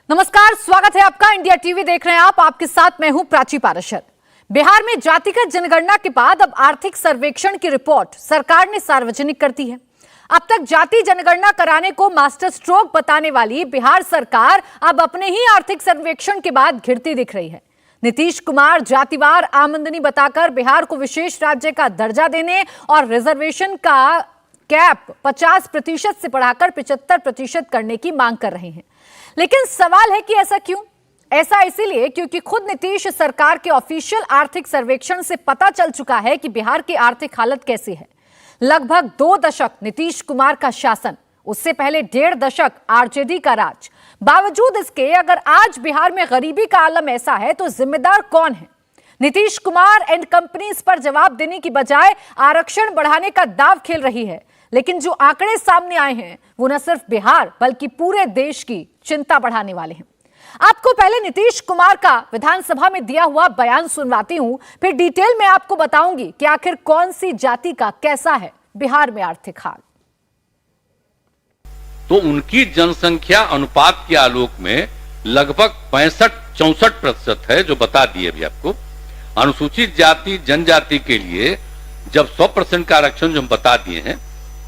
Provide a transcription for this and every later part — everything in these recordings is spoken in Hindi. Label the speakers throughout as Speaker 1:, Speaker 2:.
Speaker 1: नमस्कार, स्वागत है आपका। इंडिया टीवी देख रहे हैं आप। आपके साथ मैं हूं प्राची पारशर। बिहार में जातिगत जनगणना के बाद अब आर्थिक सर्वेक्षण की रिपोर्ट सरकार ने सार्वजनिक कर दी है। अब तक जाति जनगणना कराने को मास्टर स्ट्रोक बताने वाली बिहार सरकार अब अपने ही आर्थिक सर्वेक्षण के बाद घिरती दिख रही है। नीतीश कुमार जातिवार आमदनी बताकर बिहार को विशेष राज्य का दर्जा देने और रिजर्वेशन का कैप 50% से बढ़ाकर 75% करने की मांग कर रहे हैं। लेकिन सवाल है कि ऐसा क्यों? ऐसा इसीलिए क्योंकि खुद नीतीश सरकार के ऑफिशियल आर्थिक सर्वेक्षण से पता चल चुका है कि बिहार की आर्थिक हालत कैसी है। लगभग 2 दशक नीतीश कुमार का शासन, उससे पहले 1.5 दशक आरजेडी का राज। बावजूद इसके अगर आज बिहार में गरीबी का आलम ऐसा है तो जिम्मेदार कौन है? नीतीश कुमार एंड कंपनी इस पर जवाब देने की बजाय आरक्षण बढ़ाने का दांव खेल रही है। लेकिन जो आंकड़े सामने आए हैं वो न सिर्फ बिहार बल्कि पूरे देश की चिंता बढ़ाने वाले हैं। आपको पहले नीतीश कुमार का विधानसभा में दिया हुआ बयान सुनवाती हूं, फिर डिटेल में आपको बताऊंगी कि आखिर कौन सी जाति का कैसा है बिहार में आर्थिक हाल।
Speaker 2: तो उनकी जनसंख्या अनुपात के आलोक में लगभग 65-64% है, जो बता दिए अभी आपको। अनुसूचित जाति जनजाति के लिए जब 100% का आरक्षण जो हम बता दिए हैं,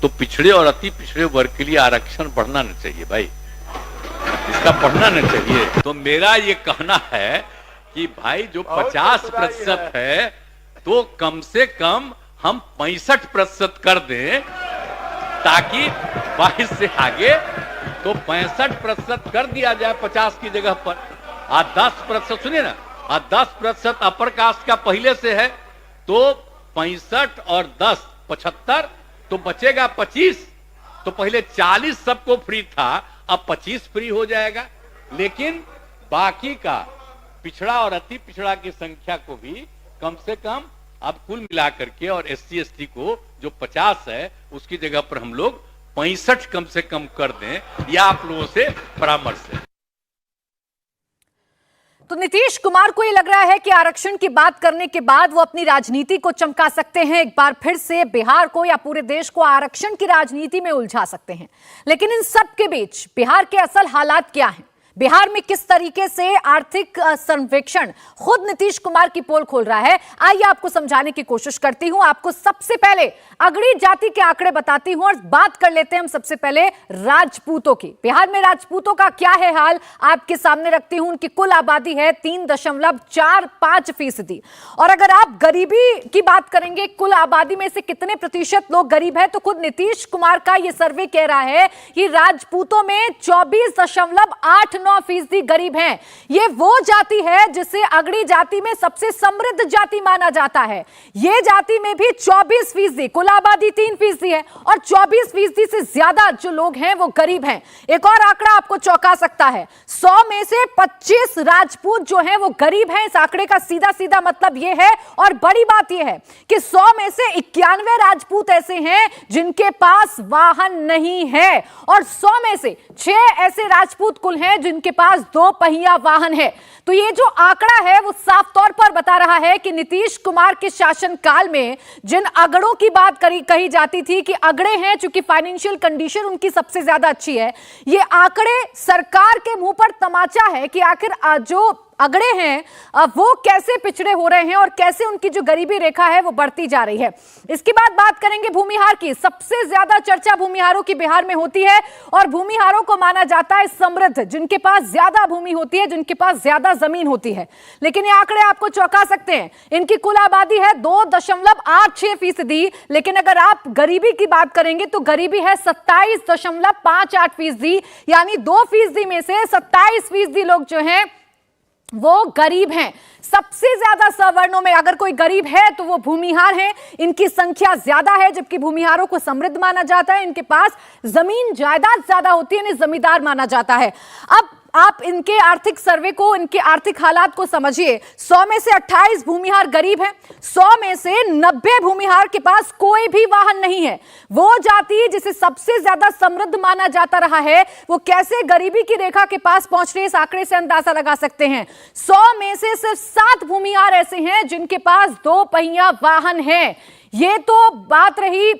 Speaker 2: तो पिछड़े और अति पिछड़े वर्ग के लिए आरक्षण बढ़ना नहीं चाहिए भाई, इसका बढ़ना नहीं चाहिए। तो मेरा ये कहना है कि भाई जो 50% है तो कम से कम हम 65% कर दें, ताकि 22 से आगे तो 65% कर दिया जाए 50 की जगह पर। 10% सुनिए ना, 10% अपर कास्ट का पहले से है तो 65 और 10 75, तो बचेगा 25। तो पहले 40 सबको फ्री था, अब 25 फ्री हो जाएगा। लेकिन बाकी का पिछड़ा और अति पिछड़ा की संख्या को भी कम से कम अब कुल मिलाकर के, और SC ST को जो 50 है उसकी जगह पर हम लोग 65 कम से कम कर दें, या आप लोगों से परामर्श है।
Speaker 1: तो नीतीश कुमार को ये लग रहा है कि आरक्षण की बात करने के बाद वो अपनी राजनीति को चमका सकते हैं, एक बार फिर से बिहार को या पूरे देश को आरक्षण की राजनीति में उलझा सकते हैं। लेकिन इन सब के बीच बिहार के असल हालात क्या हैं? बिहार में किस तरीके से आर्थिक सर्वेक्षण खुद नीतीश कुमार की पोल खोल रहा है, आइए आपको समझाने की कोशिश करती हूं। आपको सबसे पहले अगड़ी जाति के आंकड़े बताती हूं और बात कर लेते हैं हम सबसे पहले राजपूतों की। बिहार में राजपूतों का क्या है हाल, आपके सामने रखती हूं। उनकी कुल आबादी है 3.45%। और अगर आप गरीबी की बात करेंगे, कुल आबादी में से कितने प्रतिशत लोग गरीब हैं, तो खुद नीतीश कुमार का यह सर्वे कह रहा है कि राजपूतों में 24.89% गरीब हैं। ये वो जाति है जिसे अगड़ी जाति में सबसे समृद्ध जाति माना जाता है। ये जाति में भी 24%, कुल आबादी 3% है और 24% से ज्यादा जो लोग हैं वो गरीब हैं। एक और आंकड़ा आपको चौंका सकता है, 100 में से 25 राजपूत जो हैं वो गरीब हैं। इस आंकड़े का सीधा सीधा मतलब ये है, और बड़ी बात ये है कि 100 में से 91 राजपूत ऐसे हैं जिनके पास वाहन नहीं है, और 100 में से 6 ऐसे राजपूत कुल हैं जिनके पास 2 पहिया वाहन है। तो ये जो आंकड़ा है वो साफ तौर पर बता रहा है कि नीतीश कुमार के शासनकाल में जिन अगड़ों की बात कही जाती थी कि अगड़े हैं चूंकि फाइनेंशियल कंडीशन उनकी सबसे ज्यादा अच्छी है, ये आंकड़े सरकार के मुंह पर तमाचा है कि आखिर जो अगड़े हैं वो कैसे पिछड़े हो रहे हैं और कैसे उनकी जो गरीबी रेखा है वो बढ़ती जा रही है। इसके बाद बात करेंगे भूमिहार की। सबसे ज्यादा चर्चा भूमिहारों की बिहार में होती है, और भूमिहारों को माना जाता है समृद्ध, जिनके पास ज्यादा भूमि होती है, जिनके पास ज्यादा जमीन होती है। लेकिन ये आंकड़े आपको चौंका सकते हैं। इनकी कुल आबादी है 2.86%, लेकिन अगर आप गरीबी की बात करेंगे तो गरीबी है 27.58%, यानी 2% में से 27% लोग जो हैं वो गरीब हैं। सबसे ज्यादा सवर्णों में अगर कोई गरीब है तो वो भूमिहार हैं। इनकी संख्या ज्यादा है, जबकि भूमिहारों को समृद्ध माना जाता है। इनके पास जमीन जायदाद ज्यादा होती है, इन्हें जमींदार माना जाता है। अब आप इनके आर्थिक सर्वे को, इनके आर्थिक हालात को समझिए। 100 में से 28 भूमिहार गरीब हैं, 100 में से 90 भूमिहार के पास कोई भी वाहन नहीं है। वो जाति जिसे सबसे ज्यादा समृद्ध माना जाता रहा है वो कैसे गरीबी की रेखा के पास पहुंच रही है, इस आंकड़े से अंदाजा लगा सकते हैं। 100 में से सिर्फ 7 भूमिहार ऐसे हैं जिनके पास 2 पहिया वाहन है। ये तो बात रही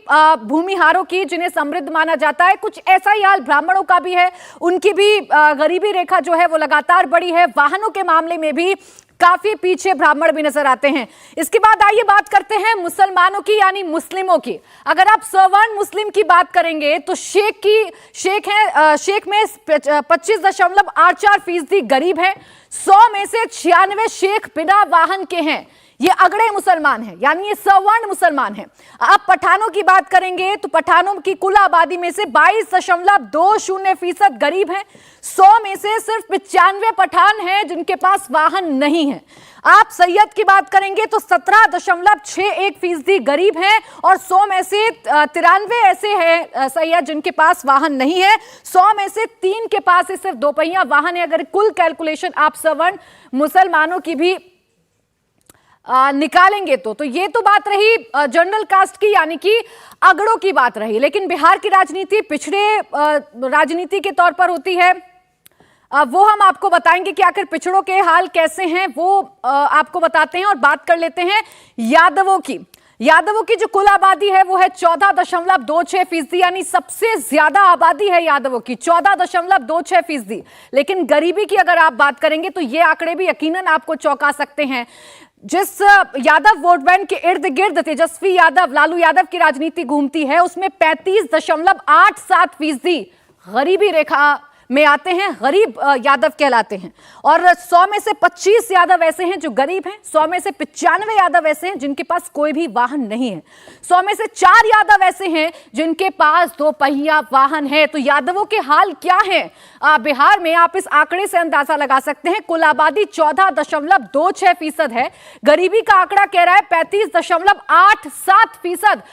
Speaker 1: भूमिहारों की, जिन्हें समृद्ध माना जाता है। कुछ ऐसा ही हाल ब्राह्मणों का भी है, उनकी भी गरीबी रेखा जो है वो लगातार बढ़ी है। वाहनों के मामले में भी काफी पीछे ब्राह्मण भी नजर आते हैं। इसके बाद आइए बात करते हैं मुसलमानों की, यानी मुस्लिमों की। अगर आप सवर्ण मुस्लिम की बात करेंगे तो शेख में 25.84% गरीब है। 100 में से 96 शेख बिना वाहन के हैं। ये अगड़े मुसलमान हैं, यानी ये सवर्ण मुसलमान हैं। आप पठानों की बात करेंगे तो पठानों की कुल आबादी में से 22.20% गरीब हैं। 100 में से सिर्फ 95 पठान हैं जिनके पास वाहन नहीं है। आप सैयद की बात करेंगे तो 17.61% गरीब हैं और 100 में से 93 ऐसे हैं सैयद जिनके पास वाहन नहीं है। 100 में से 3 के पास सिर्फ दोपहिया वाहन है। अगर कुल कैलकुलेशन आप सवर्ण मुसलमानों की भी निकालेंगे तो ये तो बात रही जनरल कास्ट की, यानी कि अगड़ों की बात रही। लेकिन बिहार की राजनीति पिछड़े राजनीति के तौर पर होती है, वो हम आपको बताएंगे कि आखिर पिछड़ों के हाल कैसे हैं, वो आपको बताते हैं। और बात कर लेते हैं यादवों की। यादवों की जो कुल आबादी है वो है 14.26%, यानी सबसे ज्यादा आबादी है यादवों की, 14.26%। लेकिन गरीबी की अगर आप बात करेंगे तो ये आंकड़े भी यकीनन आपको चौंका सकते हैं। जिस यादव वोट बैंक के इर्द गिर्द तेजस्वी यादव, लालू यादव की राजनीति घूमती है, उसमें 35.87% गरीबी रेखा में आते हैं, गरीब यादव कहलाते हैं। और 100 में से 25 यादव ऐसे हैं जो गरीब हैं। 100 में से 95 यादव ऐसे हैं जिनके पास कोई भी वाहन नहीं है। 100 में से 4 यादव ऐसे हैं जिनके पास दोपहिया वाहन है। तो यादवों के हाल क्या है बिहार में, आप इस आंकड़े से अंदाजा लगा सकते हैं। कुल आबादी 14.26% है। गरीबी का आंकड़ा कह रहा है 35.87%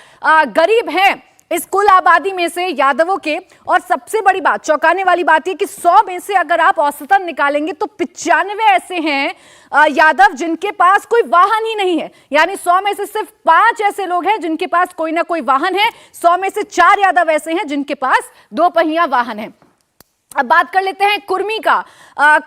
Speaker 1: गरीब हैं इस कुल आबादी में से यादवों के। और सबसे बड़ी बात, चौंकाने वाली बात यह कि 100 में से अगर आप औसतन निकालेंगे तो 95 ऐसे हैं यादव जिनके पास कोई वाहन ही नहीं है। यानी 100 में से सिर्फ 5 ऐसे लोग हैं जिनके पास कोई ना कोई वाहन है। 100 में से 4 यादव ऐसे हैं जिनके पास दोपहिया वाहन है। अब बात कर लेते हैं कुर्मी का,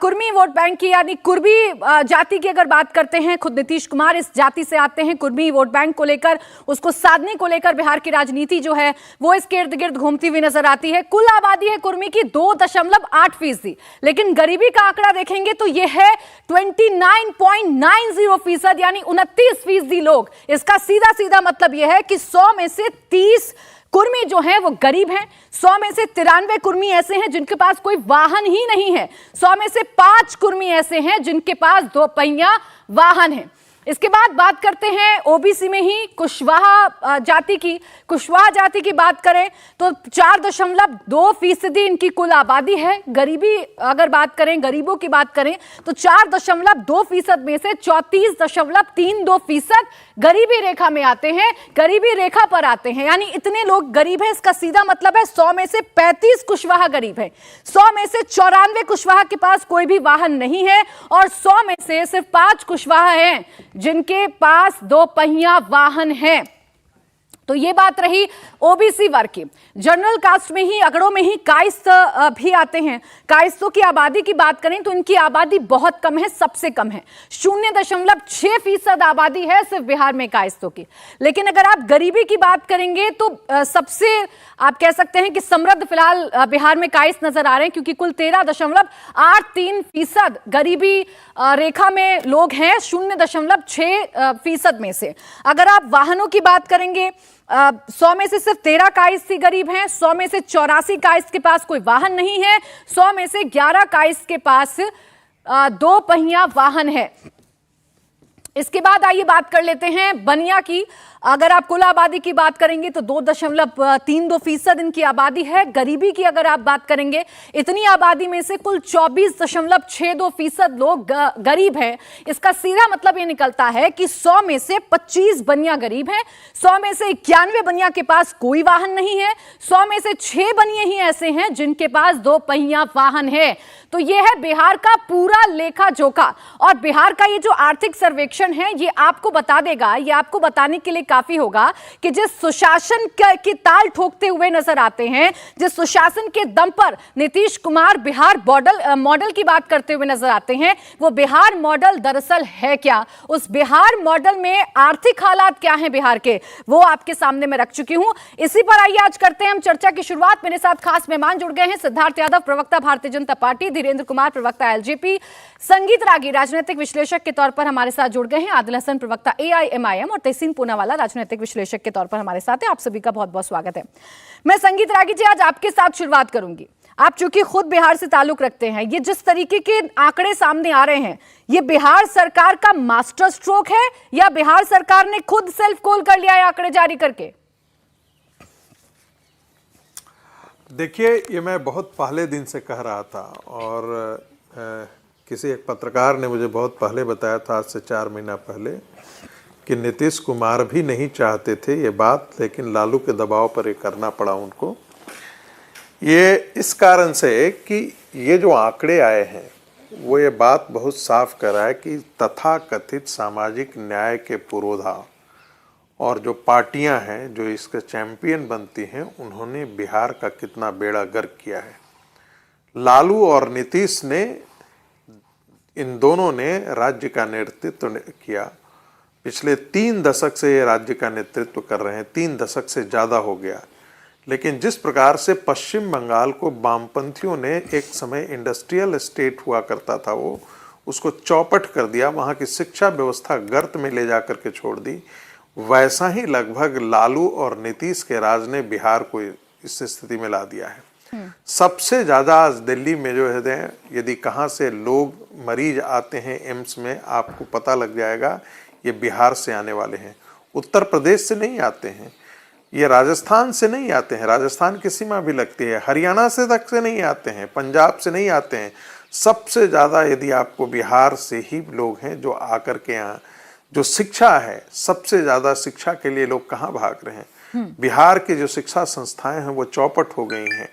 Speaker 1: कुर्मी वोट बैंक की, यानी कुर्मी जाति की अगर बात करते हैं, खुद नीतीश कुमार इस जाति से आते हैं। कुर्मी वोट बैंक को लेकर, उसको साधने को लेकर बिहार की राजनीति जो है वो इसके इर्द गिर्द घूमती हुई नजर आती है। कुल आबादी है कुर्मी की 2.8%, लेकिन गरीबी का आंकड़ा देखेंगे तो यह है 29.90%, यानी 29% लोग। इसका सीधा सीधा मतलब यह है कि 100 में से 30 कुर्मी जो हैं वो गरीब हैं। 100 में से 93 कुर्मी ऐसे हैं जिनके पास कोई वाहन ही नहीं है। 100 में से 5 कुर्मी ऐसे हैं जिनके पास दोपहिया वाहन है। इसके बाद बात करते हैं ओबीसी में ही कुशवाहा जाति की। कुशवाहा जाति की बात करें तो 4.2% इनकी कुल आबादी है। गरीबी अगर बात करें, गरीबों की बात करें तो 4.2% में से 34.32% गरीबी रेखा में आते हैं, गरीबी रेखा पर आते हैं। यानी इतने लोग गरीब हैं। इसका सीधा मतलब है 100 में से 35 कुशवाहा गरीब है। 100 में से 94 कुशवाहा के पास कोई भी वाहन नहीं है और 100 में से सिर्फ 5 कुशवाहा हैं जिनके पास दोपहिया वाहन है। तो ये बात रही ओबीसी वर्ग की। जनरल कास्ट में ही, अगड़ों में ही कायस्थ भी आते हैं। कायस्थों की आबादी की बात करें तो इनकी आबादी बहुत कम है, सबसे कम है। 0.6% आबादी है सिर्फ बिहार में कायस्थों की। लेकिन अगर आप गरीबी की बात करेंगे तो सबसे आप कह सकते हैं कि समृद्ध फिलहाल बिहार में कायस्थ नजर आ रहे हैं, क्योंकि कुल 13.83% गरीबी रेखा में लोग हैं 0.6% में से। अगर आप वाहनों की बात करेंगे, 100 में से सिर्फ 13 कायस्थ ही गरीब हैं। 100 में से 84 कायस्थ के पास कोई वाहन नहीं है। 100 में से 11 कायस्थ के पास दोपहिया वाहन है। इसके बाद आइए बात कर लेते हैं बनिया की। अगर आप कुल आबादी की बात करेंगे तो 2.32% इनकी आबादी है। गरीबी की अगर आप बात करेंगे, इतनी आबादी में से कुल 24.62% लोग गरीब हैं। इसका सीधा मतलब ये निकलता है कि 100 में से 25 बनिया गरीब हैं। 100 में से 91 बनिया के पास कोई वाहन नहीं है। 100 में से 6 बनिए ही ऐसे हैं जिनके पास दोपहिया वाहन है। तो यह है बिहार का पूरा लेखा जोखा। और बिहार का ये जो आर्थिक सर्वेक्षण आरक्षण है ये आपको बता देगा, ये आपको बताने के लिए काफी होगा कि जिस सुशासन की ताल ठोकते हुए नजर आते हैं, जिस सुशासन के दम पर नीतीश कुमार बिहार मॉडल की बात करते हुए नजर आते हैं, वो बिहार मॉडल दरअसल है क्या, उस बिहार मॉडल में आर्थिक हालात क्या हैं बिहार के, वो आपके सामने मैं रख चुकी हूं। इसी पर आइए आज करते हैं हम चर्चा की शुरुआत। मेरे साथ खास मेहमान जुड़ गए हैं, सिद्धार्थ यादव प्रवक्ता भारतीय जनता पार्टी, धीरेन्द्र कुमार प्रवक्ता एलजेपी, संगीत रागी राजनीतिक विश्लेषक के तौर पर हमारे साथ जुड़ गए हैं, आदिल हसन प्रवक्ता एआईएमआईएम और तहसीन पूनावाला राजनीतिक विश्लेषक के तौर पर हमारे साथ हैं। आप सभी का बहुत बहुत स्वागत है। मैं संगीत रागी जी आज आपके साथ शुरुआत करूंगी। आप चूंकि खुद बिहार से ताल्लुक रखते हैं, ये जिस तरीके के आंकड़े सामने आ रहे हैं, ये बिहार सरकार का मास्टर स्ट्रोक है या बिहार सरकार ने खुद सेल्फ कॉल कर लिया है आंकड़े जारी करके?
Speaker 3: देखिए, ये मैं बहुत पहले दिन से कह रहा था और किसी एक पत्रकार ने मुझे बहुत पहले बताया था, आज से 4 महीना पहले, कि नीतीश कुमार भी नहीं चाहते थे ये बात, लेकिन लालू के दबाव पर ये करना पड़ा उनको। ये इस कारण से कि ये जो आंकड़े आए हैं वो ये बात बहुत साफ कर रहा है कि तथाकथित सामाजिक न्याय के पुरोधा और जो पार्टियां हैं जो इसके चैंपियन बनती हैं, उन्होंने बिहार का कितना बेड़ा गर्क किया है। लालू और नीतीश ने, इन दोनों ने राज्य का नेतृत्व किया। पिछले 3 दशक से ये राज्य का नेतृत्व कर रहे हैं, 3 दशक से ज़्यादा हो गया। लेकिन जिस प्रकार से पश्चिम बंगाल को वामपंथियों ने, एक समय इंडस्ट्रियल स्टेट हुआ करता था वो, उसको चौपट कर दिया, वहाँ की शिक्षा व्यवस्था गर्त में ले जा कर के छोड़ दी, वैसा ही लगभग लालू और नीतीश के राज ने बिहार को इस स्थिति में ला दिया है। सबसे ज़्यादा आज दिल्ली में जो है, यदि कहाँ से लोग मरीज आते हैं एम्स में, आपको पता लग जाएगा ये बिहार से आने वाले हैं। उत्तर प्रदेश से नहीं आते हैं, ये राजस्थान से नहीं आते हैं, राजस्थान की सीमा भी लगती है, हरियाणा से तक से नहीं आते हैं, पंजाब से नहीं आते हैं। सबसे ज़्यादा यदि आपको बिहार से ही लोग हैं जो आकर के यहाँ, जो शिक्षा है, सबसे ज़्यादा शिक्षा के लिए लोग कहाँ भाग रहे हैं। बिहार की जो शिक्षा संस्थाएं हैं वो चौपट हो गई हैं,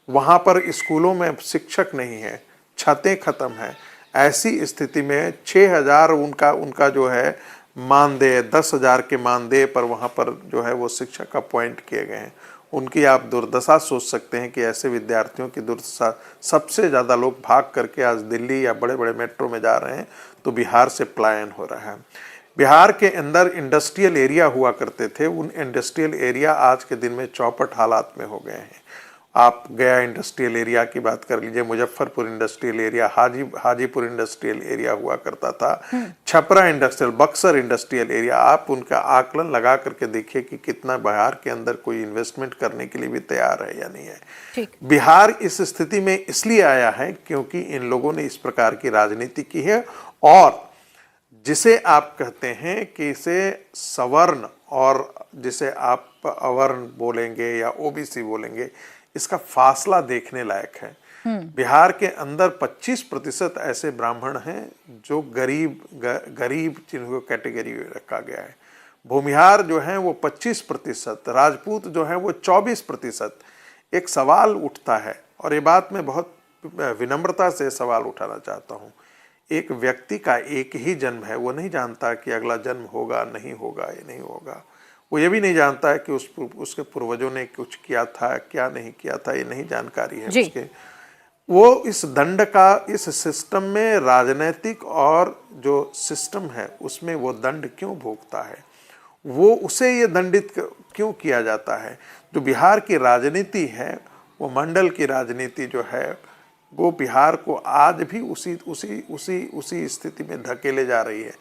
Speaker 3: वहाँ पर स्कूलों में शिक्षक नहीं है, छतें खत्म हैं। ऐसी स्थिति में 6,000 उनका जो है मानदेय, 10,000 के मानदेय पर वहाँ पर जो है वो शिक्षक अपॉइंट किए गए हैं। उनकी आप दुर्दशा सोच सकते हैं कि ऐसे विद्यार्थियों की दुर्दशा, सबसे ज़्यादा लोग भाग करके आज दिल्ली या बड़े बड़े मेट्रो में जा रहे हैं, तो बिहार से पलायन हो रहा है। बिहार के अंदर इंडस्ट्रियल एरिया हुआ करते थे, उन इंडस्ट्रियल एरिया आज के दिन में चौपट हालात में हो गए हैं। आप गया इंडस्ट्रियल एरिया की बात कर लीजिए, Muzaffarpur industrial area, Hajipur industrial area हुआ करता था, Chhapra industrial, Buxar industrial area. आप उनका आकलन लगा करके देखिए कि कितना बिहार के अंदर कोई इन्वेस्टमेंट करने के लिए भी तैयार है या नहीं है। बिहार इस स्थिति में इसलिए आया है क्योंकि इन लोगों ने इस प्रकार की राजनीति की है, और जिसे आप कहते हैं कि इसे सवर्ण और जिसे आप अवर्ण बोलेंगे या ओबीसी बोलेंगे, इसका फासला देखने लायक है। बिहार के अंदर 25% ऐसे ब्राह्मण हैं जो गरीब जिनको कैटेगरी में रखा गया है। भूमिहार जो हैं वो 25%, राजपूत जो हैं वो 24%। एक सवाल उठता है, और ये बात मैं बहुत विनम्रता से सवाल उठाना चाहता हूँ। एक व्यक्ति का एक ही जन्म है, वो नहीं जानता कि अगला जन्म होगा नहीं होगा या नहीं होगा। वो ये भी नहीं जानता है कि उसके पूर्वजों ने कुछ किया था क्या नहीं किया था, ये नहीं जानकारी है उसके। वो इस दंड का, इस सिस्टम में, राजनीतिक और जो सिस्टम है उसमें वो दंड क्यों भोगता है, वो उसे ये दंडित क्यों किया जाता है। जो बिहार की राजनीति है वो मंडल की राजनीति जो है वो बिहार को आज भी उसी स्थिति में धकेले जा रही है।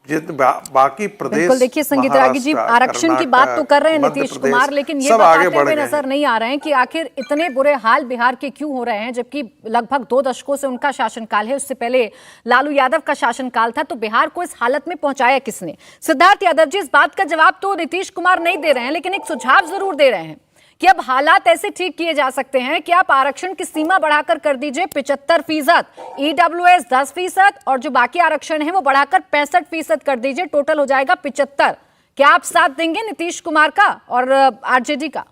Speaker 3: बाकी प्रदेश,
Speaker 1: बिल्कुल, देखिए संगीत रागी जी आरक्षण की बात तो कर रहे हैं नीतीश कुमार, लेकिन ये बताते हुए नजर नहीं आ रहे हैं कि आखिर इतने बुरे हाल बिहार के क्यों हो रहे हैं, जबकि लगभग 2 दशकों से उनका शासनकाल है। उससे पहले लालू यादव का शासनकाल था, तो बिहार को इस हालत में पहुंचाया किसने? सिद्धार्थ यादव जी, इस बात का जवाब तो नीतीश कुमार नहीं दे रहे हैं, लेकिन एक सुझाव जरूर दे रहे हैं कि अब हालात ऐसे ठीक किए जा सकते हैं कि आप आरक्षण की सीमा बढ़ाकर कर दीजिए 75%, ईडब्ल्यूएस 10% और जो बाकी आरक्षण है वो बढ़ाकर 65% कर दीजिए, टोटल हो जाएगा 75। क्या आप साथ देंगे नीतीश कुमार का और आरजेडी का?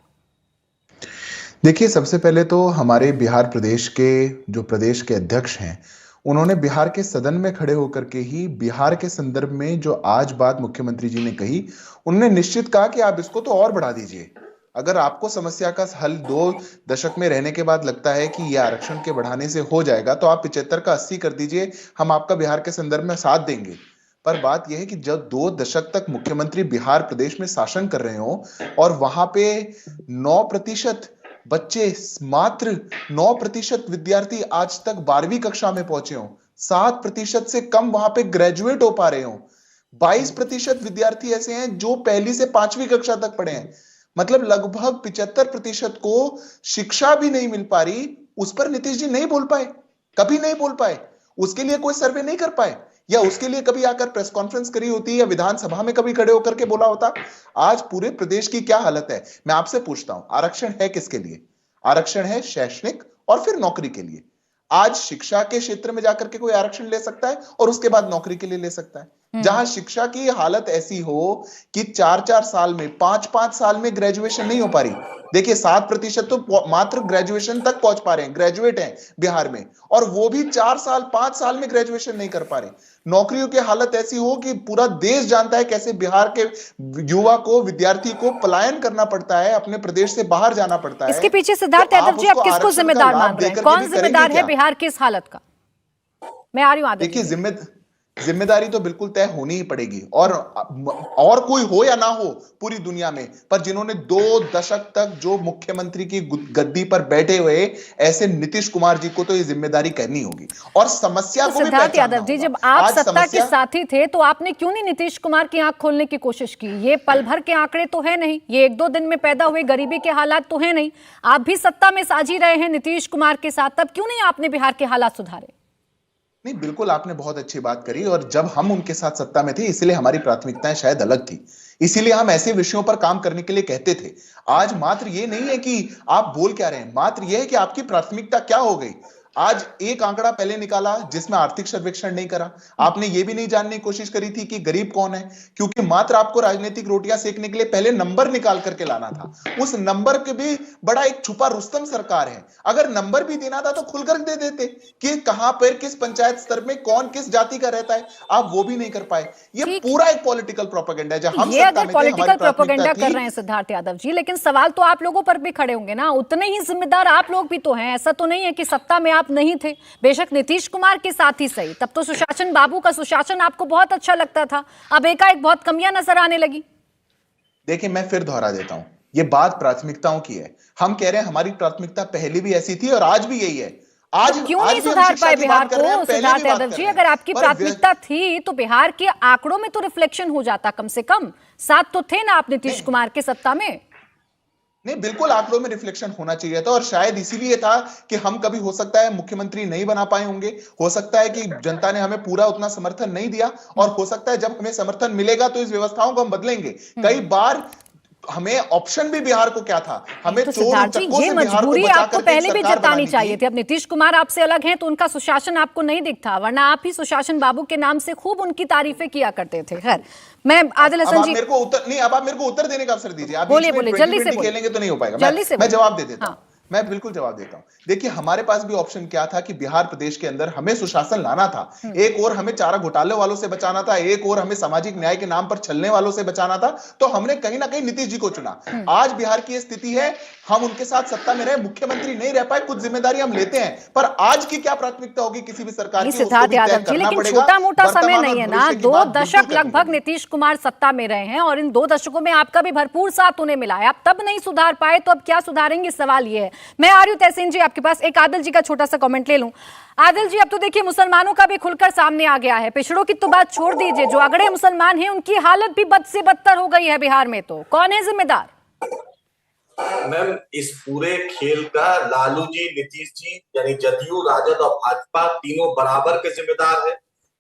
Speaker 4: देखिए, सबसे पहले तो हमारे बिहार प्रदेश के जो प्रदेश के अध्यक्ष हैं उन्होंने बिहार के सदन में खड़े होकर के ही बिहार के संदर्भ में जो आज बात मुख्यमंत्री जी ने कही, उन्होंने निश्चित कहा कि आप इसको तो और बढ़ा दीजिए। अगर आपको समस्या का हल 2 दशक में रहने के बाद लगता है कि यह आरक्षण के बढ़ाने से हो जाएगा, तो आप 75 का 80 कर दीजिए, हम आपका बिहार के संदर्भ में साथ देंगे। पर बात यह है कि जब 2 दशक तक मुख्यमंत्री बिहार प्रदेश में शासन कर रहे हो और वहां पे 9% बच्चे, मात्र 9% विद्यार्थी आज तक 12वीं कक्षा में पहुंचे हो, 7% से कम वहां पे ग्रेजुएट हो पा रहे हो, 22% विद्यार्थी ऐसे हैं जो पहली से 5वीं कक्षा तक पढ़े हैं, मतलब लगभग 75% को शिक्षा भी नहीं मिल पा रही। उस पर नीतीश जी नहीं बोल पाए, कभी नहीं बोल पाए, उसके लिए कोई सर्वे नहीं कर पाए, या उसके लिए कभी आकर प्रेस कॉन्फ्रेंस करी होती या विधानसभा में कभी खड़े होकर के बोला होता। आज पूरे प्रदेश की क्या हालत है, मैं आपसे पूछता हूं, आरक्षण है किसके लिए? आरक्षण है शैक्षणिक और फिर नौकरी के लिए। आज शिक्षा के क्षेत्र में जाकर के कोई आरक्षण ले सकता है और उसके बाद नौकरी के लिए ले सकता है। जहां शिक्षा की हालत ऐसी हो कि 4-4 साल में, 5-5 साल में ग्रेजुएशन नहीं हो पा रही। देखिए 7% तो मात्र ग्रेजुएशन तक पहुंच पा रहे हैं, ग्रेजुएट हैं बिहार में, और वो भी 4 साल 5 साल में ग्रेजुएशन नहीं कर पा रहे। नौकरियों की हालत ऐसी हो कि पूरा देश जानता है कैसे बिहार के युवा को, विद्यार्थी को पलायन करना पड़ता है, अपने प्रदेश से बाहर जाना पड़ता है।
Speaker 1: इसके पीछे सिद्धार्थ यादव जी आप किसको जिम्मेदार मान रहे हैं? कौन जिम्मेदार है बिहार की इस हालत का? मैं आ रही हूं आदित्य।
Speaker 4: देखिए जिम्मेदारी तो बिल्कुल तय होनी ही पड़ेगी, और कोई हो या ना हो पूरी दुनिया में, पर जिन्होंने 2 दशक तक जो मुख्यमंत्री की गद्दी पर बैठे हुए ऐसे नीतीश कुमार जी को तो ये जिम्मेदारी करनी होगी और समस्या को भी
Speaker 1: सिद्धार्थ यादव जी, जब आप सत्ता के साथी थे तो आपने क्यों नहीं नीतीश कुमार की आंख खोलने की कोशिश की? ये पल भर के आंकड़े तो है नहीं, ये 1-2 दिन में पैदा हुए गरीबी के हालात तो है नहीं। आप भी सत्ता में साझी रहे हैं नीतीश कुमार के साथ, तब क्यों नहीं आपने बिहार के हालात सुधारे?
Speaker 4: नहीं, बिल्कुल आपने बहुत अच्छी बात करी, और जब हम उनके साथ सत्ता में थे इसलिए हमारी प्राथमिकताएं शायद अलग थी, इसीलिए हम ऐसे विषयों पर काम करने के लिए कहते थे। आज मात्र ये नहीं है कि आप बोल क्या रहे हैं, मात्र ये है कि आपकी प्राथमिकता क्या हो गई। आज एक आंकड़ा पहले निकाला जिसमें आर्थिक सर्वेक्षण नहीं करा, आपने ये भी नहीं जानने की कोशिश करी थी कि गरीब कौन है, क्योंकि मात्र आपको राजनीतिक रोटियां सेकने के लिए पहले नंबर निकाल करके लाना था। उस नंबर के भी बड़ा एक छुपा रुस्तम सरकार है। अगर नंबर भी देना था तो खुलकर दे देते कि कहां पर किस पंचायत स्तर में कौन किस जाति का रहता है, आप वो भी नहीं कर पाए। ये पूरा एक पॉलिटिकल प्रोपेगेंडा है। जब हम सत्ता में थे,
Speaker 1: पॉलिटिकल प्रोपेगेंडा कर रहे हैं सिद्धार्थ यादव जी, लेकिन सवाल तो आप लोगों पर भी खड़े होंगे ना, उतने ही जिम्मेदार आप लोग भी तो हैं। ऐसा तो नहीं है कि सत्ता में आप नहीं थे, बेशक नीतीश कुमार के साथ ही सही, तब तो सुशासन बाबू का सुशासन आपको बहुत अच्छा लगता था, अब एकाएक बहुत कमियां नजर आने लगी।
Speaker 4: देखिए मैं फिर दोहरा देता हूं, ये बात प्राथमिकताओं की है। हम कह रहे हैं हमारी प्राथमिकता पहले भी ऐसी थी और आज भी यही है। आज
Speaker 1: क्यों नहीं सुधार पाए बिहार को सिद्धार्थ यादव जी? अगर आपकी प्राथमिकता थी तो बिहार के आंकड़ों में तो रिफ्लेक्शन हो जाता, कम से कम साथ तो थे ना आप नीतीश कुमार के सत्ता में।
Speaker 4: नहीं, बिल्कुल आंकड़ों में रिफ्लेक्शन होना चाहिए था, और शायद इसीलिए था कि हम कभी हो सकता है मुख्यमंत्री नहीं बना पाए होंगे, हो सकता है कि जनता ने हमें पूरा उतना समर्थन नहीं दिया, और हो सकता है जब हमें समर्थन मिलेगा तो इस व्यवस्थाओं को हम बदलेंगे। कई बार हमें ऑप्शन भी बिहार को क्या था, हमें
Speaker 1: तो सिद्धार्थ जी ये मजबूरी आपको पहले भी जतानी चाहिए थी। अब नीतीश कुमार आपसे अलग हैं तो उनका सुशासन आपको नहीं दिखता, वरना आप ही सुशासन बाबू के नाम से खूब उनकी तारीफें किया करते थे। खैर, मैं आदिल हसन जी,
Speaker 4: मेरे को उत्तर नहीं, अब आप मेरे को उत्तर देने का अवसर दीजिए। आप
Speaker 1: बोलिए जल्दी से
Speaker 4: खेलेंगे तो नहीं हो पाएगा।
Speaker 1: जल्दी से
Speaker 4: मैं जवाब दे देता हूं, मैं बिल्कुल जवाब देता हूं। देखिए हमारे पास भी ऑप्शन क्या था कि बिहार प्रदेश के अंदर हमें सुशासन लाना था, एक और हमें चारा घोटाले वालों से बचाना था, एक और हमें सामाजिक न्याय के नाम पर छलने वालों से बचाना था, तो हमने कहीं ना कहीं नीतीश जी को चुना। आज बिहार की स्थिति है, हम उनके साथ सत्ता में रहे, मुख्यमंत्री नहीं रह पाए, कुछ जिम्मेदारी हम लेते हैं, पर आज की क्या प्राथमिकता होगी किसी भी सरकार की,
Speaker 1: सिद्धार्थ यादव जी, लेकिन छोटा मोटा समय नहीं है ना, 2 दशक लगभग नीतीश कुमार सत्ता में रहे हैं और इन 2 दशकों में आपका भी भरपूर साथ उन्हें मिला है। आप तब नहीं सुधार पाए तो अब क्या सुधारेंगे, सवाल ये है। मैं आ रही हूं तहसीन जी आपके पास, एक आदिल जी का छोटा सा कमेंट ले लूं। आदिल जी, अब तो देखिए मुसलमानों का भी खुलकर सामने आ गया है, पिछड़ों की तो बात छोड़ दीजिए, जो अगड़े मुसलमान हैं उनकी हालत भी बद से बदतर हो गई है बिहार में, तो कौन है जिम्मेदार?
Speaker 5: मैम इस पूरे खेल का लालू जी, नीतीश जी यानी जदयू, राजद और भाजपा तीनों बराबर के जिम्मेदार है।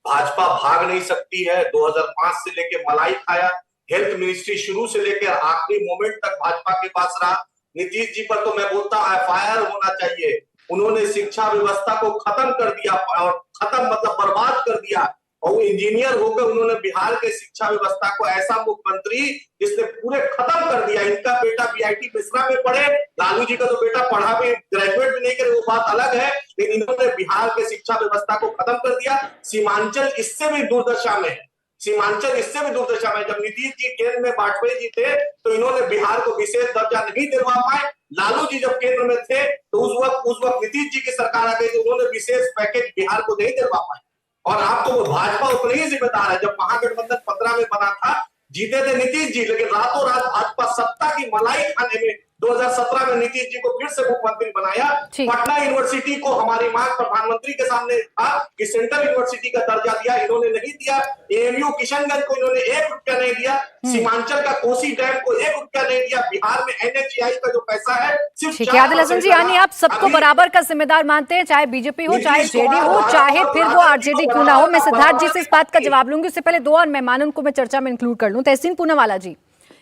Speaker 5: भाजपा भाग नहीं सकती है, 2005 से लेके मलाई खाया, हेल्थ मिनिस्ट्री शुरू से लेकर आखिरी मोमेंट तक भाजपा के पास रहा। नीतीश जी पर तो मैं बोलता एफआईआर होना चाहिए। उन्होंने शिक्षा व्यवस्था को खत्म कर दिया, और खत्म मतलब बर्बाद कर दिया, और वो इंजीनियर होकर उन्होंने बिहार के शिक्षा व्यवस्था को ऐसा मुख्यमंत्री जिसने पूरे खत्म कर दिया। इनका बेटा बीआईटी मिश्रा में पढ़े, लालू जी का तो बेटा पढ़ा भी, ग्रेजुएट भी नहीं करे, वो बात अलग है, लेकिन इन्होंने बिहार के शिक्षा व्यवस्था को खत्म कर दिया। सीमांचल इससे भी दुर्दशा में है, सीमांचल इससे भी दुर्दशा में। जब नीतीश जी केंद्र में वाजपेयी जी थे तो इन्होंने बिहार को विशेष दर्जा नहीं दिलवा पाए। लालू जी जब केंद्र में थे तो उस वक्त नीतीश जी की सरकार आ गई तो उन्होंने विशेष पैकेज बिहार को नहीं दिलवा पाए। और आपको वो भाजपा उतना ही जिम्मेदार है। जब महागठबंधन 15 में बना था, जीते थे नीतीश जी, लेकिन रातों रात भाजपा सत्ता की मलाई खाने में 2017 में नीतीश जी को फिर से मुख्यमंत्री बनाया। पटना यूनिवर्सिटी को हमारी मांग प्रधानमंत्री के सामने था कि सेंट्रल यूनिवर्सिटी का दर्जा दिया, इन्होंने नहीं दिया। एएमयू किशनगंज को इन्होंने 1 रुपया नहीं दिया। सीमांचल का कोसी डैम को 1 रुपया नहीं दिया। बिहार में एनएचएआई का जो पैसा है सिर्फ
Speaker 1: ठीक है आदिल हसन जी, यानी आप सबको बराबर का जिम्मेदार मानते हैं, चाहे बीजेपी हो, चाहे जेडी हो, चाहे फिर वो आरजेडी क्यों ना हो। मैं सिद्धार्थ जी से इस बात का जवाब लूंगी, उससे पहले 2 और मेहमानों को मैं चर्चा में इंक्लूड कर लूं। तहसीन पूनावाला जी,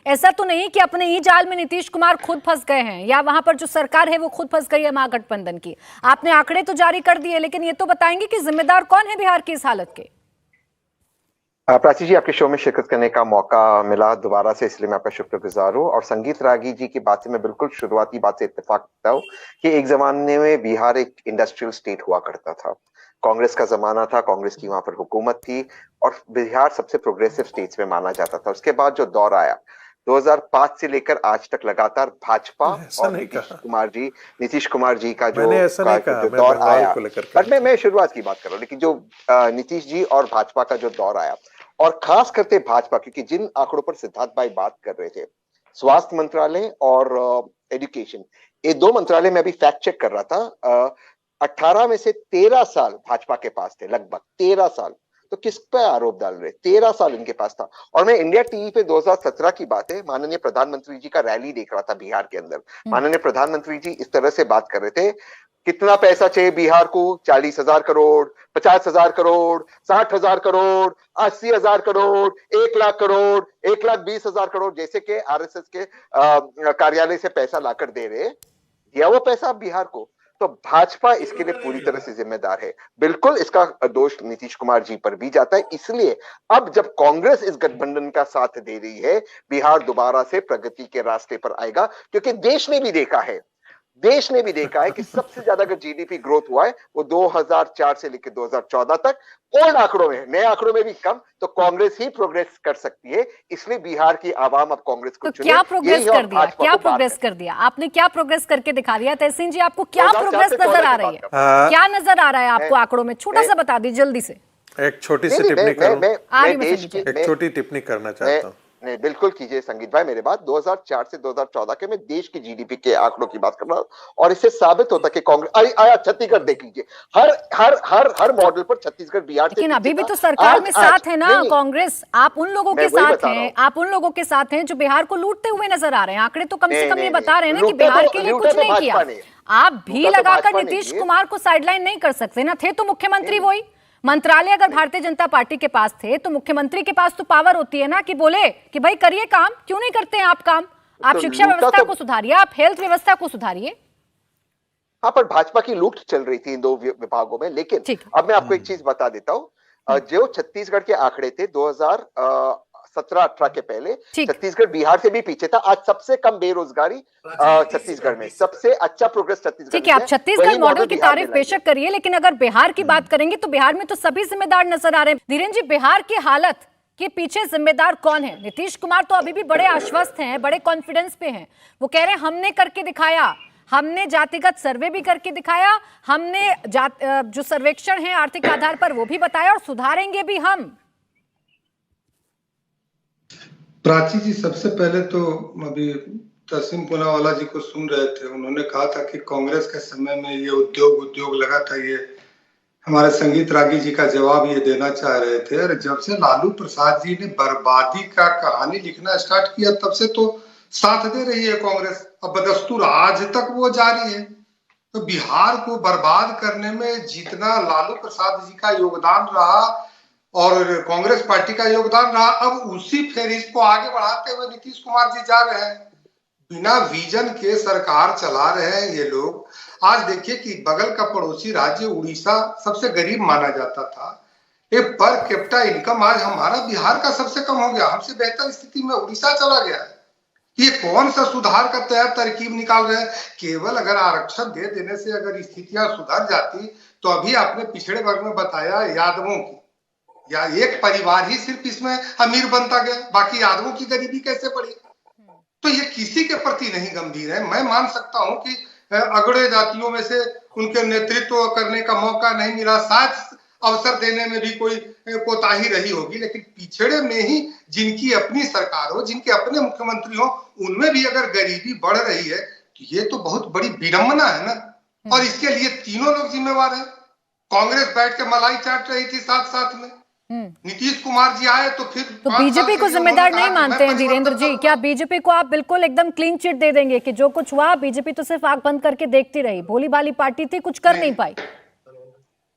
Speaker 1: ऐसा तो नहीं कि अपने ही जाल में नीतीश कुमार खुद फंस गए हैं या वहां पर जो सरकार है वो खुद फंस गई है महागठबंधन की? आपने आंकड़े तो जारी कर दिए, लेकिन ये तो बताएंगे कि जिम्मेदार कौन है बिहार की इस हालत के?
Speaker 6: प्राची जी, आपके शो में शिरकत करने का मौका मिला दोबारा से, इसलिए मैं आपका शुक्रगुजार हूँ। और संगीत रागी जी की बात से मैं बिल्कुल शुरुआती बात से इत्तेफाक करता हूँ कि एक जमाने में बिहार एक इंडस्ट्रियल स्टेट हुआ करता था, कांग्रेस का जमाना था, कांग्रेस की वहां पर हुकूमत थी और बिहार सबसे प्रोग्रेसिव स्टेट्स में माना जाता था। उसके बाद जो दौर आया 2005 से लेकर आज तक लगातार भाजपा और नीतीश कुमार जी का जो दौर आया, बट मैं शुरुआत की बात कर रहा हूँ, लेकिन जो नीतीश जी और भाजपा का जो दौर आया और खास करके भाजपा, क्योंकि जिन आंकड़ों पर सिद्धार्थ भाई बात कर रहे थे, स्वास्थ्य मंत्रालय और एजुकेशन, ये 2 मंत्रालय में अभी फैक्ट चेक कर रहा था, 18 में से 13 साल भाजपा के पास थे, लगभग 13 साल। तो किस पे आरोप डाल रहे? 13 साल इनके पास था। और मैं इंडिया टीवी पे 2017 की बात है, माननीय प्रधानमंत्री जी का रैली देख रहा था बिहार के अंदर। माननीय प्रधानमंत्री जी इस तरह से बात कर रहे थे, कितना पैसा चाहिए बिहार को? 40,000 करोड़, 50,000 करोड़, 60,000 करोड़, 80,000 करोड़, 1 लाख करोड़, 1,20,000 करोड़, जैसे कि आरएसएस के कार्यालय से पैसा लाकर दे रहे। दिया वो पैसा बिहार को। तो भाजपा इसके लिए पूरी तरह से जिम्मेदार है। बिल्कुल इसका दोष नीतीश कुमार जी पर भी जाता है। इसलिए अब जब कांग्रेस इस गठबंधन का साथ दे रही है, बिहार दोबारा से प्रगति के रास्ते पर आएगा, क्योंकि देश ने भी देखा है कि सबसे ज्यादा अगर जीडीपी ग्रोथ हुआ है वो 2004 से लेकर 2014 तक, ओल्ड आंकड़ों में, नए आंकड़ों में भी कम, तो कांग्रेस ही प्रोग्रेस कर सकती है। इसलिए बिहार की आवाम अब कांग्रेस को चुने।
Speaker 1: क्या प्रोग्रेस कर दिया? क्या प्रोग्रेस कर दिया आपने? क्या प्रोग्रेस करके दिखा दिया? तहसीन जी, आपको क्या प्रोग्रेस नजर आ रही है? क्या नजर आ रहा है आपको आंकड़ों में? छोटा सा बता दीजिए जल्दी से।
Speaker 3: एक छोटी सी टिप्पणी करूं,
Speaker 1: एक
Speaker 3: छोटी टिप्पणी करना चाहता हूँ।
Speaker 6: नहीं, बिल्कुल कीजिए संगीत भाई मेरे बात। 2004 से 2014 के मैं देश की जीडीपी के आंकड़ों की बात कर रहा हूँ और इससे साबित होता है कि कांग्रेस आया। छत्तीसगढ़ देख लीजिए, हर मॉडल पर छत्तीसगढ़ बिहार से,
Speaker 1: लेकिन अभी भी तो सरकार में साथ है ना कांग्रेस। आप उन लोगों के साथ हैं जो बिहार को लूटते हुए नजर आ रहे हैं। आंकड़े तो कम से कम ये बता रहे हैं ना कि बिहार के लिए कुछ नहीं किया। आप भी लगाकर नीतीश कुमार को साइडलाइन नहीं कर सकते ना। थे तो मुख्यमंत्री वही, मंत्रालय अगर भारतीय जनता पार्टी के पास थे तो मुख्यमंत्री के पास तो पावर होती है ना कि बोले कि भाई करिए काम, क्यों नहीं करते हैं आप काम? आप शिक्षा व्यवस्था को सुधारिए, आप हेल्थ व्यवस्था को सुधारिए।
Speaker 6: हाँ, पर भाजपा की लूट चल रही थी इन 2 विभागों में। लेकिन अब मैं आपको एक चीज बता देता हूँ, जो छत्तीसगढ़ के आंकड़े थे 2017-18 के पहले, छत्तीसगढ़ बिहार से भी पीछे था। आज सबसे कम बेरोजगारी छत्तीसगढ़ में, सबसे अच्छा प्रोग्रेस छत्तीसगढ़।
Speaker 1: ठीक है, आप छत्तीसगढ़ मॉडल की तारीफ बेशक करिए, लेकिन अगर बिहार की बात करेंगे तो बिहार में तो सभी जिम्मेदार नजर आ रहे हैं। धीरेन्द्र जी, बिहार की हालत के पीछे जिम्मेदार कौन है? नीतीश कुमार तो अभी भी बड़े आश्वस्त हैं, बड़े कॉन्फिडेंस पे हैं। वो कह रहे हैं हमने करके दिखाया, हमने जातिगत सर्वे भी करके दिखाया, हमने जो सर्वेक्षण है आर्थिक आधार पर वो भी बताया और सुधारेंगे भी हम।
Speaker 7: प्राची जी, सबसे पहले तो अभी तहसीन पूनावाला जी को सुन रहे थे, उन्होंने कहा था कि कांग्रेस के समय में ये उद्योग लगा था। ये हमारे संगीत रागी जी का जवाब ये देना चाह रहे थे। और जब से लालू प्रसाद जी ने बर्बादी का कहानी लिखना स्टार्ट किया तब से तो साथ दे रही है कांग्रेस, अब बदस्तूर आज तक वो जारी है। तो बिहार को बर्बाद करने में जितना लालू प्रसाद जी का योगदान रहा और कांग्रेस पार्टी का योगदान रहा, अब उसी फेरिज को आगे बढ़ाते हुए नीतीश कुमार जी जा रहे हैं। बिना विजन के सरकार चला रहे हैं ये लोग। आज देखिए कि बगल का पड़ोसी राज्य उड़ीसा सबसे गरीब माना जाता था, एक पर कैपिटा इनकम आज हमारा बिहार का सबसे कम हो गया, हमसे बेहतर स्थिति में उड़ीसा चला गया है। ये कौन सा सुधार का तैयार तरकीब निकाल रहे हैं? केवल अगर आरक्षण दे देने से अगर स्थितियां सुधर जाती तो अभी आपने पिछड़े वर्ग में बताया यादवों की, या एक परिवार ही सिर्फ इसमें अमीर बनता गया, बाकी यादवों की गरीबी कैसे पड़ी? तो ये किसी के प्रति नहीं गंभीर है। मैं मान सकता हूं कि अगड़े जातियों में से उनके नेतृत्व करने का मौका नहीं मिला, शायद अवसर देने में भी कोई कोताही रही होगी, लेकिन पिछड़े में ही जिनकी अपनी सरकार हो, जिनके अपने मुख्यमंत्री हो, उनमें भी अगर गरीबी बढ़ रही है तो ये तो बहुत बड़ी विडंबना है ना। और इसके लिए तीनों लोग जिम्मेवार हैं। कांग्रेस बैठ के मलाई चाट रही थी साथ साथ में, नीतीश कुमार जी आए तो फिर
Speaker 1: तो बीजेपी को जिम्मेदार नहीं मानते हैं धीरेन्द्र जी? क्या बीजेपी को आप बिल्कुल एकदम क्लीन चिट दे देंगे कि जो कुछ हुआ बीजेपी तो सिर्फ आंख बंद करके देखती रही, भोली भाली पार्टी थी, कुछ कर नहीं पाई?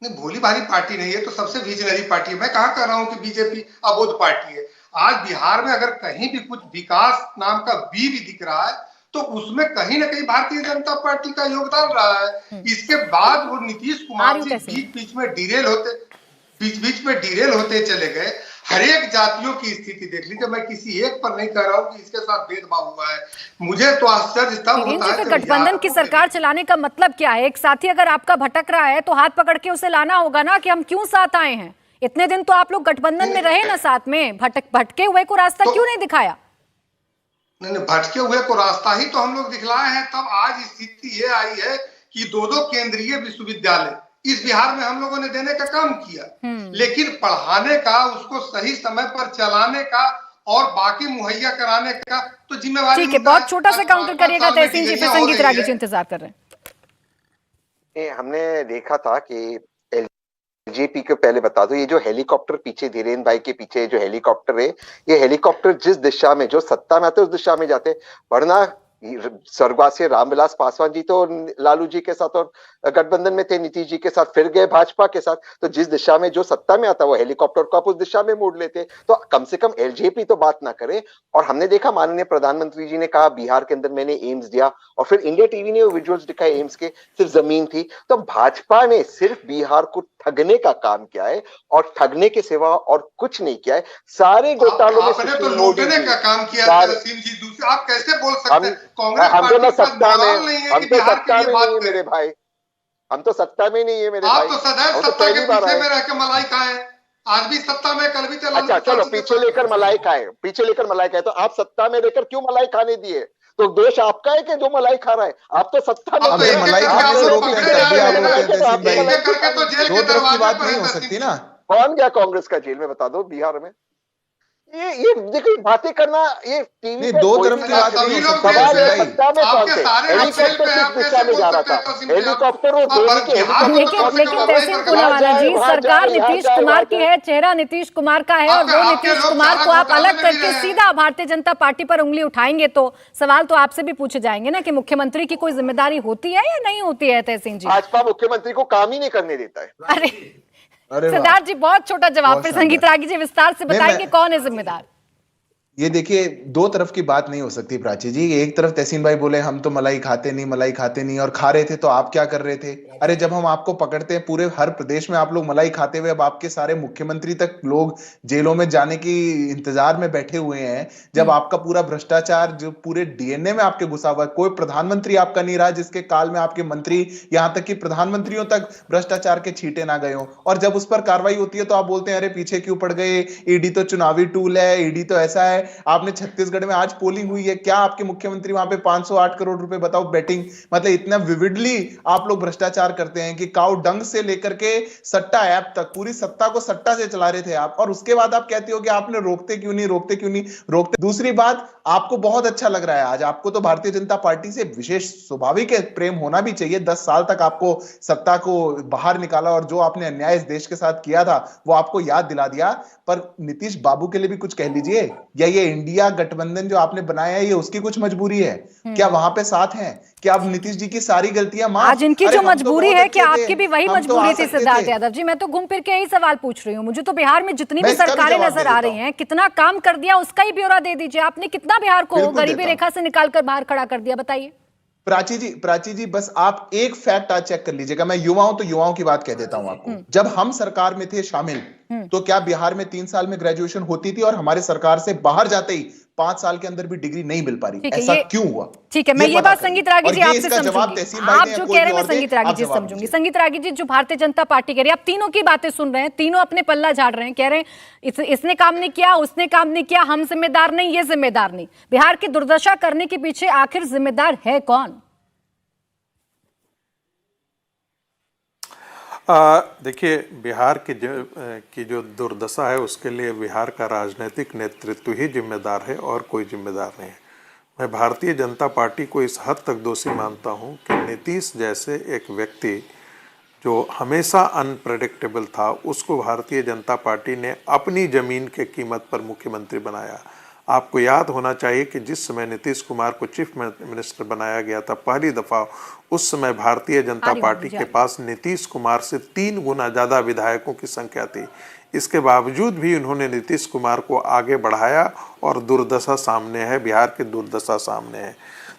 Speaker 7: नहीं, भोली भाली पार्टी नहीं है, तो सबसे विजनरी पार्टी है। मैं कहाँ कह रहा हूँ कि बीजेपी अबोध पार्टी है। आज बिहार में अगर कहीं भी कुछ विकास नाम का बी भी दिख रहा है तो उसमें कहीं ना कहीं भारतीय जनता पार्टी का योगदान रहा है। इसके बाद वो नीतीश कुमार जी बीच बीच में डिरेल होते चले गए। हर एक जातियों की स्थिति देख लीजिए, मैं किसी एक पर नहीं कह रहा हूँ कि इसके साथ भेदभाव हुआ है। मुझे तो आश्चर्य तब होता है कि
Speaker 1: गठबंधन की सरकार चलाने का मतलब क्या है? एक साथी अगर आपका भटक रहा है तो हाथ पकड़ के उसे लाना होगा ना कि हम क्यों साथ आए हैं। इतने दिन तो आप लोग गठबंधन में रहे ना साथ में, भटके हुए को रास्ता क्यों नहीं दिखाया?
Speaker 7: नहीं, भटके हुए को रास्ता ही तो हम लोग दिखलाए हैं। तब आज स्थिति ये आई है कि दो केंद्रीय विश्वविद्यालय इस बिहार में हम लोगों ने देने का काम किया, लेकिन पढ़ाने का, उसको सही समय पर चलाने का और बाकी मुहैया कराने का तो जिम्मेवारी।
Speaker 1: ठीक है, बहुत छोटा सा काउंटर करिएगा तहसीन जी, फिर संगीत रागी जी इंतजार कर रहे हैं।
Speaker 6: हमने देखा था कि एलजेपी को पहले बता दो, ये जो हेलीकॉप्टर पीछे धीरेन्द्र भाई के पीछे जो हेलीकॉप्टर है, ये हेलीकॉप्टर जिस दिशा में जो सत्ता में आते उस दिशा में जाते, वरना स्वर्गवासी रामविलास पासवान जी तो लालू जी के साथ और गठबंधन में थे, नीतीश जी के साथ, फिर गए भाजपा के साथ। तो जिस दिशा में जो सत्ता में आता वो हेलीकॉप्टर को आप उस दिशा में मोड़ लेते, तो कम से कम एलजेपी तो बात ना करे। और हमने देखा माननीय प्रधानमंत्री जी ने कहा बिहार के अंदर मैंने एम्स दिया, और फिर इंडिया टीवी ने वो विजुअल्स दिखाए एम्स के, सिर्फ जमीन थी। तो भाजपा ने सिर्फ बिहार को ठगने का काम किया है और ठगने के सिवा और कुछ नहीं किया है। सारे घोटालों में
Speaker 7: तो लूटने का काम किया। आप कैसे बोल सकते हैं?
Speaker 6: हम तो सत्ता में, हम तो सत्ता में नहीं है मेरे भाई, हम तो सत्ता में नहीं है मेरे भाई।
Speaker 7: आप तो सदैव सत्ता के पीछे में रह के मलाई खाए, आज भी सत्ता में, कल भी चला।
Speaker 6: अच्छा चलो, पीछे लेकर मलाई खाए, पीछे लेकर मलाई खाए, तो आप सत्ता में रहकर क्यों मलाई खाने दिए? तो दोष आपका है कि जो मलाई खा रहा है? आप तो सत्ता में
Speaker 4: मलाई खाने रोक की बात नहीं हो सकती ना।
Speaker 6: कौन गया कांग्रेस का जेल में, बता दो बिहार में? ये देखिए बातें करना, ये टीवी
Speaker 4: दो तरफ की बात नहीं हो सकती।
Speaker 6: सवाल है सत्ता में कौन थे? हेलीकॉप्टर किस दिशा में जा रहा था? हेलीकॉप्टर वो
Speaker 1: लेकिन तहसीन पूनावाला जी, सरकार नीतीश कुमार की है, चेहरा नीतीश कुमार का है, और वो नीतीश कुमार को आप अलग करके सीधा भारतीय जनता पार्टी पर उंगली उठाएंगे तो सवाल तो आपसे भी पूछे जाएंगे ना कि मुख्यमंत्री की कोई जिम्मेदारी होती है या नहीं होती है? तहसीन जी,
Speaker 6: भाजपा मुख्यमंत्री को काम ही नहीं करने देता है।
Speaker 1: अरे सिद्धार्थ जी, बहुत छोटा जवाब, फिर संगीत रागी जी विस्तार से बताएंगे कौन है जिम्मेदार।
Speaker 4: ये देखिए, दो तरफ की बात नहीं हो सकती प्राची जी। एक तरफ तहसीन भाई बोले हम तो मलाई खाते नहीं, मलाई खाते नहीं, और खा रहे थे तो आप क्या कर रहे थे? अरे जब हम आपको पकड़ते हैं, पूरे हर प्रदेश में आप लोग मलाई खाते हुए, अब आपके सारे मुख्यमंत्री तक लोग जेलों में जाने की इंतजार में बैठे हुए हैं, जब आपका पूरा भ्रष्टाचार जो पूरे डीएनए में आपके घुसा हुआ है, कोई प्रधानमंत्री आपका नहीं रहा जिसके काल में आपके मंत्री, यहाँ तक कि प्रधानमंत्रियों तक भ्रष्टाचार के छींटे ना गए हो, और जब उस पर कार्रवाई होती है तो आप बोलते हैं अरे पीछे क्यों पड़ गए, ईडी तो चुनावी टूल है, ईडी तो ऐसा है। आपने छत्तीसगढ़ में आज पोलिंग हुई है, क्या आपके मुख्यमंत्री वहां पे 508 करोड़ रुपए, बताओ, बेटिंग, मतलब इतना विविडली आप लोग भ्रष्टाचार करते हैं कि काउ डंग से लेकर के सट्टा ऐप तक पूरी सत्ता को सट्टा से चला रहे थे आप, और उसके बाद आप कहते हो कि आपने रोकते क्यों नहीं, रोकते क्यों नहीं, रोकते। दूसरी बात, आपको बहुत अच्छा लग रहा है आज, आपको तो भारतीय जनता पार्टी से विशेष स्वाभाविक है प्रेम होना भी चाहिए। 10 साल तक आपको सत्ता को बाहर निकाला और जो आपने अन्याय इस देश के साथ किया था वो आपको याद दिला दिया, पर नीतीश बाबू के लिए भी कुछ कह लीजिए। या ये इंडिया गठबंधन जो आपने बनाया है, ये उसकी कुछ मजबूरी है क्या? वहां पे साथ हैं क्या? अब नीतीश जी की सारी गलतियां माफ?
Speaker 1: आज इनकी जो मजबूरी है कि आपकी भी वही मजबूरी थी सिद्धार्थ यादव जी। मैं तो घूम फिर के यही सवाल पूछ रही हूँ। मुझे तो बिहार में जितनी भी सरकारें नजर आ रही हैं, कितना काम कर दिया उसका ही ब्यौरा दे दीजिए। आपने कितना बिहार को गरीबी रेखा से निकालकर बाहर खड़ा कर दिया, बताइए।
Speaker 4: प्राची जी बस आप एक फैक्ट आज चेक कर लीजिएगा। मैं युवाओं की बात कह देता हूं आपको। जब हम सरकार में थे शामिल, तो क्या बिहार में 3 साल में ग्रेजुएशन होती थी और हमारे सरकार से बाहर जाते ही 5 साल के अंदर भी डिग्री नहीं मिल पा रही? ऐसा क्यों हुआ?
Speaker 1: ठीक है, मैं ये बात संगीत रागी जी आपसे समझूंगी। आप जो कह रहे हैं मैं संगीत रागी जी समझूंगी। संगीत रागी जी, जो भारतीय जनता पार्टी कह रही है, आप तीनों की बातें सुन रहे हैं, तीनों अपने पल्ला झाड़ रहे हैं, कह रहे हैं इसने काम नहीं किया, उसने काम नहीं किया, हम जिम्मेदार नहीं, ये जिम्मेदार नहीं। बिहार की दुर्दशा करने के पीछे आखिर जिम्मेदार है कौन?
Speaker 3: देखिए, बिहार की जो दुर्दशा है उसके लिए बिहार का राजनीतिक नेतृत्व ही जिम्मेदार है और कोई जिम्मेदार नहीं है। मैं भारतीय जनता पार्टी को इस हद तक दोषी मानता हूं कि नीतीश जैसे एक व्यक्ति जो हमेशा अनप्रेडिक्टेबल था, उसको भारतीय जनता पार्टी ने अपनी ज़मीन के कीमत पर मुख्यमंत्री बनाया। आपको याद होना चाहिए कि जिस समय नीतीश कुमार को चीफ मिनिस्टर बनाया गया था पहली दफ़ा, उस समय भारतीय जनता पार्टी के पास नीतीश कुमार से 3 गुना ज़्यादा विधायकों की संख्या थी। इसके बावजूद भी उन्होंने नीतीश कुमार को आगे बढ़ाया और दुर्दशा सामने है, बिहार की दुर्दशा सामने है।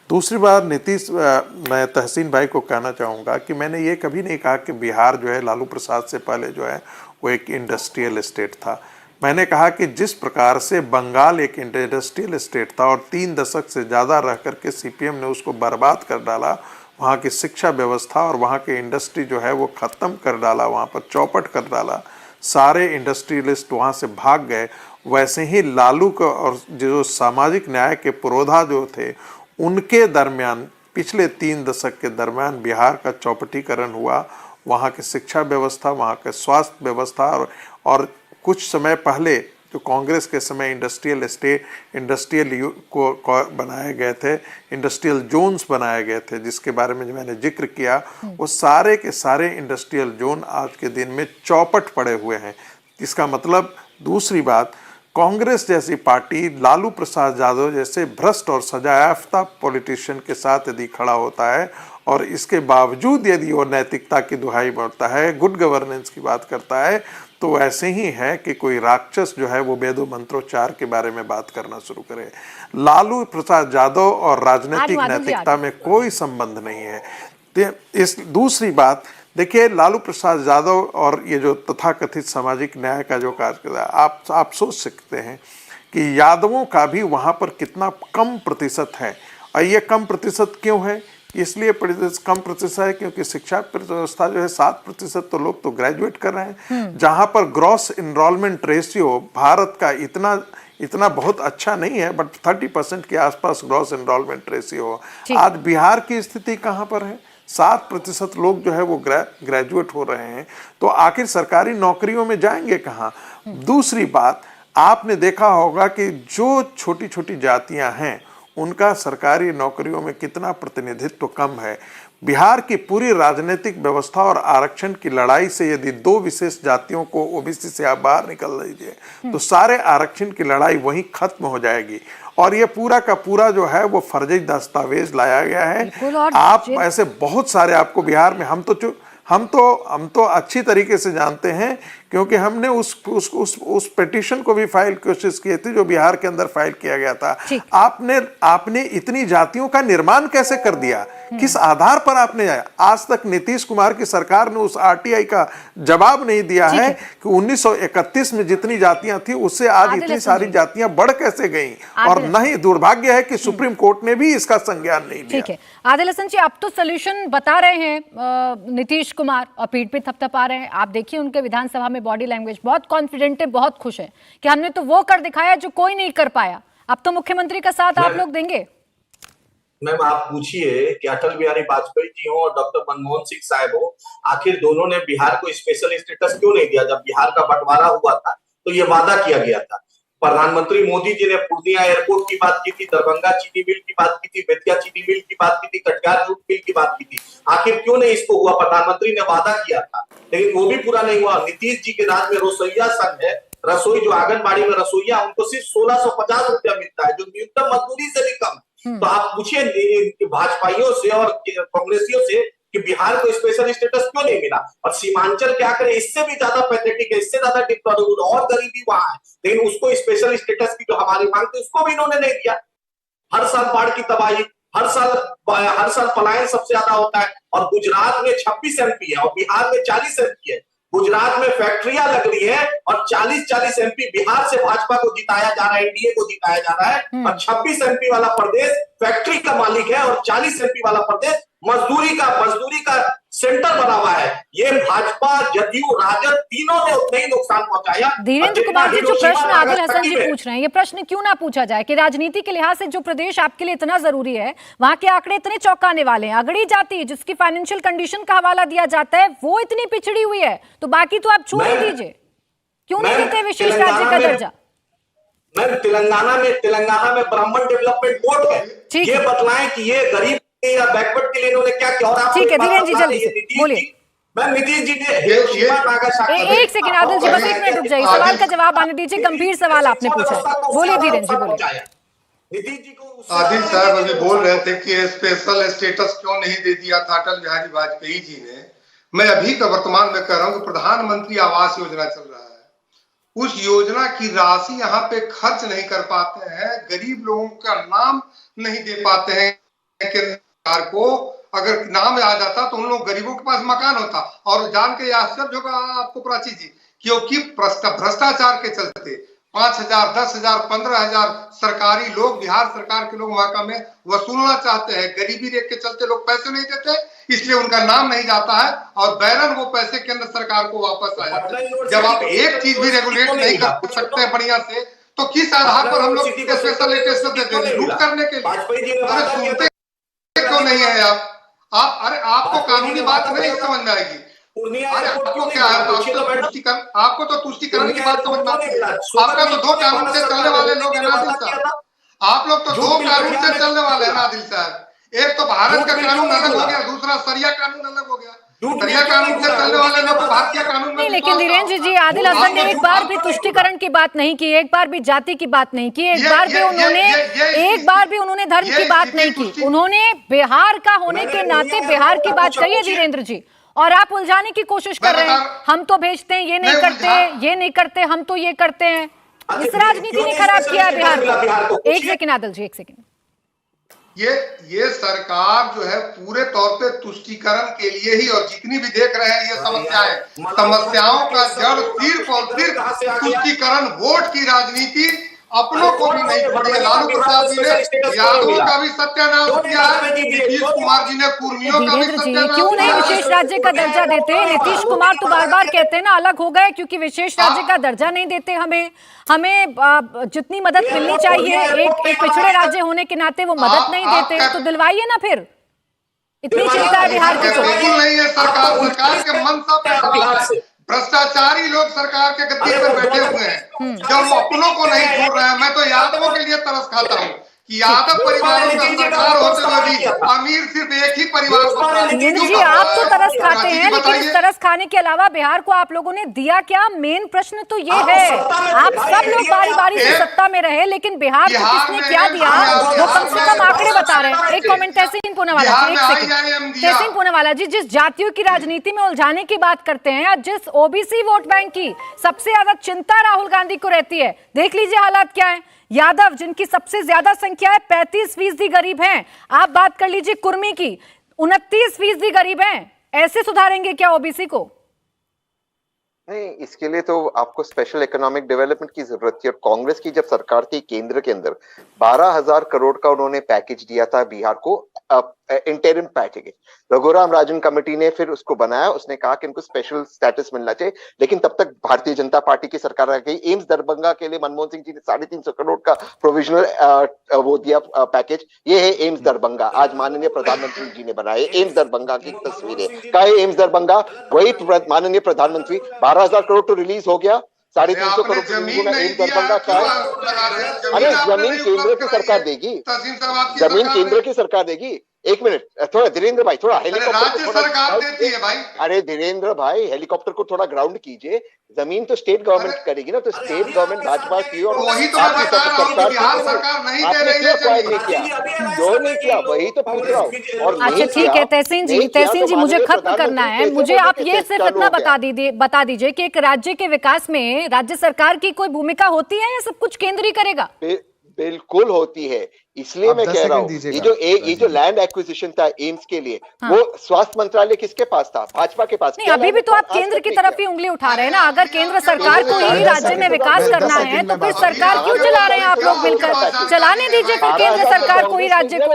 Speaker 3: दूसरी बात, मैं तहसीन भाई को कहना चाहूँगा कि मैंने ये कभी नहीं कहा कि बिहार जो है लालू प्रसाद से पहले जो है वो एक इंडस्ट्रियल स्टेट था। मैंने कहा कि जिस प्रकार से बंगाल एक इंडस्ट्रियल स्टेट था और 3 दशक से ज़्यादा रह करके सीपीएम ने उसको बर्बाद कर डाला, वहाँ की शिक्षा व्यवस्था और वहाँ के इंडस्ट्री जो है वो ख़त्म कर डाला, वहाँ पर चौपट कर डाला, सारे इंडस्ट्रियलिस्ट वहाँ से भाग गए। वैसे ही लालू को और जो सामाजिक न्याय के पुरोधा जो थे, उनके दरमियान पिछले 3 दशक के दरमियान बिहार का चौपटीकरण हुआ। वहाँ की शिक्षा व्यवस्था, वहाँ के स्वास्थ्य व्यवस्था और कुछ समय पहले जो कांग्रेस के समय इंडस्ट्रियल को बनाए गए थे, इंडस्ट्रियल जोन्स बनाए गए थे, जिसके बारे में मैंने जिक्र किया, वो सारे के सारे इंडस्ट्रियल जोन आज के दिन में चौपट पड़े हुए हैं। इसका मतलब, दूसरी बात, कांग्रेस जैसी पार्टी लालू प्रसाद यादव जैसे भ्रष्ट और सजायाफ्ता पॉलिटिशियन के साथ यदि खड़ा होता है और इसके बावजूद यदि वो नैतिकता की दुहाई बढ़ता है, गुड गवर्नेंस की बात करता है, तो ऐसे ही है कि कोई राक्षस जो है वो वेदों मंत्रोच्चार के बारे में बात करना शुरू करे। लालू प्रसाद यादव और राजनीतिक नैतिकता में कोई संबंध नहीं है। इस दूसरी बात देखिए, लालू प्रसाद यादव और ये जो तथाकथित सामाजिक न्याय का जो कार्य करता है, आप सोच सकते हैं कि यादवों का भी वहाँ पर कितना कम प्रतिशत है। और ये कम प्रतिशत क्यों है? इसलिए कम प्रतिशत है क्योंकि शिक्षा व्यवस्था जो है 7% तो लोग तो ग्रेजुएट कर रहे हैं, जहां पर ग्रॉस इनरोलमेंट रेशियो भारत का इतना बहुत अच्छा नहीं है, बट 30% के आसपास ग्रॉस इनरोलमेंट रेशियो। आज बिहार की स्थिति कहां पर है? 7% लोग जो है वो ग्रेजुएट हो रहे हैं, तो आखिर सरकारी नौकरियों में जाएंगे कहां? दूसरी बात, आपने देखा होगा कि जो छोटी छोटी जातियां हैं उनका सरकारी नौकरियों में कितना प्रतिनिधित्व कम है। बिहार की पूरी राजनीतिक व्यवस्था और आरक्षण की लड़ाई से यदि 2 विशेष जातियों को ओबीसी से आप बाहर निकल दीजिए तो सारे आरक्षण की लड़ाई वहीं खत्म हो जाएगी। और ये पूरा का पूरा जो है वो फर्जी दस्तावेज लाया गया है। आप ऐसे बहुत सारे आपको बिहार में, हम तो अच्छी तरीके से जानते हैं क्योंकि हमने उस पिटीशन को भी फाइल कोशिश की थी जो बिहार के अंदर फाइल किया गया था। आपने इतनी जातियों का निर्माण कैसे कर दिया? किस आधार पर आपने? आज तक नीतीश कुमार की सरकार ने उस आरटीआई का जवाब नहीं दिया है कि 1931 में जितनी जातियां थी उससे आज इतनी सारी जातियां बढ़ कैसे गईं। और नहीं, दुर्भाग्य है कि सुप्रीम कोर्ट ने भी इसका संज्ञान नहीं लिया।
Speaker 1: ठीक है आदिल हसन जी, अब तो सोल्यूशन बता रहे हैं नीतीश कुमार और पीठ पे थपथपा रहे हैं। आप देखिए उनके विधानसभा में बॉडी लैंग्वेज बहुत कॉन्फिडेंट है, बहुत खुश है कि हमने तो वो कर दिखाया जो कोई नहीं कर पाया। अब तो मुख्यमंत्री का साथ आप लोग देंगे।
Speaker 5: मैम, आप पूछिए कि अटल बिहारी वाजपेयी जी हो और डॉक्टर मनमोहन सिंह साहब हो, आखिर दोनों ने बिहार को स्पेशल स्टेटस क्यों नहीं दिया? जब बिहार का बंटवारा हुआ था तो ये वादा किया गया था। प्रधानमंत्री मोदी जी ने पूर्णिया एयरपोर्ट की बात की थी, दरभंगा चीनी मिल की बात की थी, बेतिया चीनी मिल की बात की थी, कटिहार जूट मिल की बात की थी। आखिर क्यों नहीं इसको हुआ? प्रधानमंत्री ने वादा किया था लेकिन वो भी पूरा नहीं हुआ। नीतीश जी के राज में रसोईया संघ है, रसोई जो आंगनबाड़ी में रसोईया, उनको सिर्फ 1650 रुपया मिलता है, जो न्यूनतम मजदूरी से भी कम। तो आप पूछिए भाजपाइयों से और कांग्रेसियों से कि बिहार को स्पेशल स्टेटस क्यों नहीं मिला? और सीमांचल क्या करे, इससे भी ज्यादा पैथेटिक है, इससे ज्यादा डिप्लोरेबल और गरीबी वहां है, लेकिन उसको स्पेशल स्टेटस की जो हमारी मांग थी उसको भी इन्होंने नहीं दिया। हर साल बाढ़ की तबाही, हर साल पलायन सबसे ज्यादा होता है और गुजरात में 26 एमपी है और बिहार में 40 एमपी है। गुजरात में फैक्ट्रियां लग रही है और 40-40 एमपी बिहार से भाजपा को जिताया जा रहा है, एनडीए को जिताया जा रहा है, और 26 एमपी वाला प्रदेश फैक्ट्री का मालिक है और 40 एमपी वाला प्रदेश मजदूरी का सेंटर बना हुआ है। ये भाजपा, जदयू, राजद तीनों ने उतना ही नुकसान पहुंचाया।
Speaker 1: धीरेन्द्र कुमार जी, जो प्रश्न आदिल हसन जी पूछ रहे हैं, ये प्रश्न क्यों ना पूछा जाए कि राजनीति के लिहाज से जो प्रदेश आपके लिए इतना जरूरी है, वहां के आंकड़े इतने चौंकाने वाले हैं। अगड़ी जाति जिसकी फाइनेंशियल कंडीशन का हवाला दिया जाता है वो इतनी पिछड़ी हुई है, तो बाकी तो आप छोड़ ही दीजिए, क्यों नहीं देते विशेष राज्य का दर्जा?
Speaker 5: मैम, तेलंगाना में ब्राह्मण डेवलपमेंट बोर्ड है, ये बतलाएं कि ये गरीब या बैकवर्ड के लिए इन्होंने क्या किया। और
Speaker 1: ठीक है धीरेन्द्र जी, जल्दी से बोलिए।
Speaker 5: मैम, नीतीश जी ने
Speaker 1: एक सेकंड आदिल जी, बस 1 मिनट रुक जाइए, सवाल का जवाब आने दीजिए। गंभीर सवाल आपने पूछा, बोलिए धीरेन्द्र जी, बोलिए।
Speaker 5: नीतीश जी को
Speaker 7: आदिल साहब अभी बोल रहे थे कि स्पेशल स्टेटस क्यों नहीं दे दिया था अटल बिहारी वाजपेयी जी ने। मैं अभी का वर्तमान में कह रहा हूँ कि प्रधानमंत्री आवास योजना चल रहा है, उस योजना की राशि यहाँ पे खर्च नहीं कर पाते हैं, गरीब लोगों का नाम नहीं दे पाते हैं। को अगर नाम आ जाता तो उन लोग गरीबों के पास मकान होता। और जान के आश्चर्य होगा आपको प्राची जी, क्योंकि भ्रष्टाचार के चलते 5,000, 10,000, 15,000 सरकारी लोग, बिहार सरकार के लोग महकमे में वसूलना चाहते हैं। गरीबी रेख के चलते लोग पैसे नहीं देते, इसलिए उनका नाम नहीं जाता है और बैरन वो पैसे केंद्र सरकार को वापस आ जाते हैं। जब आप एक चीज भी रेगुलेट नहीं कर सकते हैं बढ़िया से, तो किस आधार पर हम लोग स्पेशल स्टेटस देते हैं? लूट करने के लिए। अरे सुनते क्यों नहीं है आप? अरे आपको कानूनी बात नहीं समझ में आएगी। अरे आपको क्या है, आपको तो तुष्टिकरण की बात समझ में आती है। आपका तो 2 कानून से चलने वाले लोग हैं नादिल साहब, आप लोग तो 2 कानून से चलने वाले हैं नादिल साहब। एक तो भारत का कानून अलग हो गया, दूसरा सरिया कानून अलग हो गया। सरिया कानून से चलने वाले लोग भारतीय कानून में
Speaker 1: नहीं, लेकिन धीरेन्द्र जी, आदिल हसन ने एक बार भी तुष्टिकरण की बात नहीं की, एक बार भी जाति की बात नहीं की, एक बार भी उन्होंने धर्म की बात नहीं की। उन्होंने बिहार का होने के नाते बिहार की बात कही है धीरेन्द्र जी, और आप उलझाने की कोशिश कर रहे हैं। हम तो भेजते हैं, ये नहीं करते, हम तो ये करते हैं। इस राजनीति ने खराब किया बिहार को। एक सेकंड आदिल जी, एक सेकंड।
Speaker 7: ये सरकार जो है पूरे तौर पे तुष्टीकरण के लिए ही, और जितनी भी देख रहे हैं ये समस्याओं का जड़ सिर्फ और सिर्फ तुष्टीकरण, वोट की राजनीति अपनों को भी नहीं छोड़ी है। लालू प्रसाद जी ने यादवों का भी सत्यानाश किया है, नीतीश कुमार जी ने कुर्मियों का भी सत्यानाश।
Speaker 1: क्यों नहीं विशेष राज्य का दर्जा देते? नीतीश कुमार तो बार बार कहते हैं ना अलग हो गए क्योंकि विशेष राज्य का दर्जा नहीं देते हमें जितनी मदद मिलनी चाहिए एक पिछड़े राज्य होने के नाते वो मदद नहीं देते, तो दिलवाइए ना फिर। इतनी चिंता है बिहार की?
Speaker 7: बिल्कुल नहीं है। सरकार के मनसा पे भ्रष्टाचारी लोग सरकार के गद्दी पर बैठे हुए हैं, जब वो अपनों को नहीं छोड़ रहे हैं। मैं तो यादवों के लिए तरस खाता हूँ कि यादव परिवारों का सरकार होते हुए भी अमीर सिर्फ एक ही परिवार को।
Speaker 1: जी, आप तो तरस खाते हैं, लेकिन इस तरस खाने के अलावा बिहार को आप लोगों ने दिया क्या? मेन प्रश्न तो ये है। आप सब लोग बारी बारी से सत्ता में रहे, लेकिन बिहार को किसने क्या दिया वो कम से कम आंकड़े बता रहे हैं। एक कमेंट तहसीन पूनावाला जी, एक सेकंड। तहसीन पूनावाला जी, जिस जातियों की राजनीति में उलझाने की बात करते हैं, जिस ओबीसी वोट बैंक की सबसे ज्यादा चिंता राहुल गांधी को रहती है, देख लीजिए हालात क्या है। यादव जिनकी सबसे ज्यादा संख्या है 35% गरीब हैं। आप बात कर लीजिए कुर्मी की, 29% गरीब हैं। ऐसे सुधारेंगे क्या ओबीसी को?
Speaker 6: नहीं, इसके लिए तो आपको स्पेशल इकोनॉमिक डेवलपमेंट की जरूरत थी। और कांग्रेस की जब सरकार थी केंद्र के अंदर 12,000 करोड़ का उन्होंने पैकेज दिया था बिहार को, interim package. Raghuram Rajan committee ने फिर उसको बनाया, उसने कहा कि इनको स्पेशल स्टेटस मिलना चाहिए, लेकिन तब तक भारतीय जनता पार्टी की सरकार आ गई। एम्स दरभंगा के लिए मनमोहन सिंह जी ने 350 करोड़ का प्रोविजनल वो दिया पैकेज। ये है एम्स दरभंगा, आज माननीय प्रधानमंत्री जी ने बनाए एम्स दरभंगा की तस्वीरें। का एम्स दरभंगा, वही माननीय प्रधानमंत्री 12,000 करोड़ तो रिलीज हो गया, 350 करोड़ एम्स दरभंगा का है। अरे जमीन केंद्र की सरकार देगी, जमीन केंद्र की सरकार देगी। एक मिनट, थोड़ा धीरेन्द्र भाई, थोड़ा
Speaker 7: हेलीकॉप्टर सरकार देती है भाई।
Speaker 6: अरे धीरेन्द्र भाई, हेलीकॉप्टर को थोड़ा ग्राउंड कीजिए। जमीन तो स्टेट गवर्नमेंट करेगी ना, तो स्टेट गवर्नमेंट भाजपा की और
Speaker 7: वही तो सरकार नहीं दे रही है।
Speaker 6: क्यों नहीं किया, वही तो पूछ रहा हूँ। और
Speaker 1: अच्छा ठीक है तहसीन जी, मुझे खत्म करना है। मुझे आप ये सिर्फ इतना बता दीजिए कि एक राज्य के विकास में राज्य सरकार की कोई भूमिका होती है या सब कुछ केंद्र ही करेगा?
Speaker 6: बिल्कुल होती है। इसलिए मैं कह रहा हूँ ये जो लैंड एक्विजिशन था एम्स के लिए, वो स्वास्थ्य मंत्रालय किसके पास था? भाजपा के पास।
Speaker 1: नहीं, अभी भी तो आप केंद्र की तरफ ही उंगली उठा रहे हैं ना। अगर केंद्र सरकार को ही राज्य में विकास करना है तो फिर सरकार क्यों चला रहे हैं आप लोग मिलकर? चलाने दीजिए फिर केंद्र सरकार को ही राज्य को।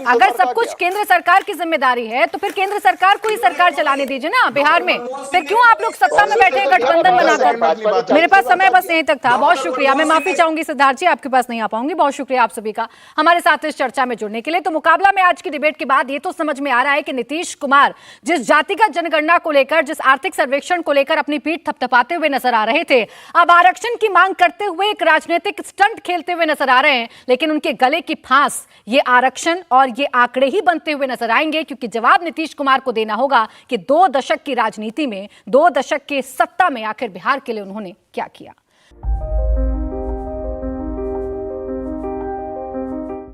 Speaker 1: अगर सब कुछ केंद्र सरकार की जिम्मेदारी है तो फिर केंद्र सरकार को ही सरकार चलाने दीजिए ना बिहार में। फिर क्यों आप लोग सत्ता में बैठे गठबंधन बनाकर? मेरे पास समय बस यहीं तक था। बहुत शुक्रिया। मैं माफी चाहूंगी सिद्धार्थ जी, आपके पास नहीं आ पाऊंगी। बहुत शुक्रिया आप सभी का हमारे साथ इस चर्चा में जुड़ने के लिए। तो मुकाबला में आज की डिबेट के बाद ये तो समझ में आ रहा है कि नीतीश कुमार जिस जातिगत जनगणना को लेकर, जिस आर्थिक सर्वेक्षण को लेकर अपनी पीठ थपथपाते हुए नजर आ रहे थे, अब आरक्षण की मांग करते हुए एक राजनीतिक स्टंट खेलते हुए नजर आ रहे हैं। लेकिन उनके गले की फांस ये आरक्षण और ये आंकड़े ही बनते हुए नजर आएंगे, क्योंकि जवाब नीतीश कुमार को देना होगा कि 2 दशक की राजनीति में, 2 दशक के सत्ता में आखिर बिहार के लिए उन्होंने क्या किया।